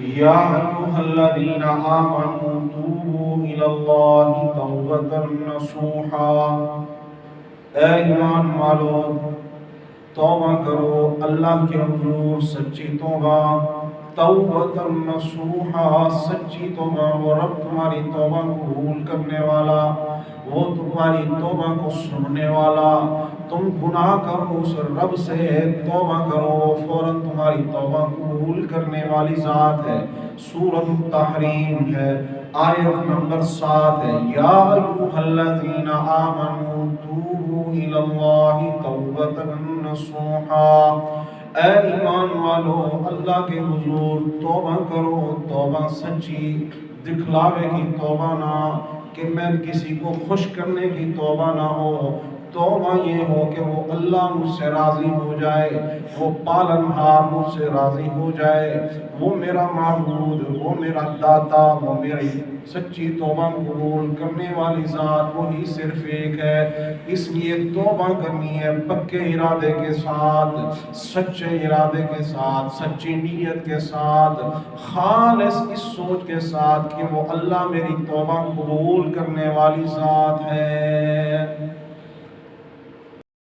يا أيها الذين آمنوا توبوا إلى الله توبة نصوحا. اے ایمان والو، توبہ کرو اللہ کے حضور سچی توبہ، توبۃ نصوحا، سچی توبہ۔ وہ رب تمہاری توبہ قبول کرنے والا، وہ تمہاری توبہ کو سننے والا۔ تم گناہ کرو، اس رب سے توبہ کرو، فوراً تمہاری توبہ قبول کرنے والی ذات ہے۔ سورۃ التحریم ہے، آیت نمبر 7 ہے۔ یا ایھا الذین آمنوا توبوا الی اللہ توبۃ نصوحا، اے ایمان والو اللہ کے حضور توبہ کرو، توبہ سچی، دکھلاوے کی توبہ نہ، کہ میں کسی کو خوش کرنے کی توبہ نہ ہو۔ توبہ یہ ہو کہ وہ اللہ مجھ سے راضی ہو جائے، وہ پالن ہار مجھ سے راضی ہو جائے، وہ میرا معبود، وہ میرا داتا، وہ میری سچی توبہ قبول کرنے والی ذات وہی صرف ایک ہے۔ اس لیے توبہ کرنی ہے پکے ارادے کے ساتھ، سچے ارادے کے ساتھ، سچی نیت کے ساتھ، خالص اس سوچ کے ساتھ کہ وہ اللہ میری توبہ قبول کرنے والی ذات ہے۔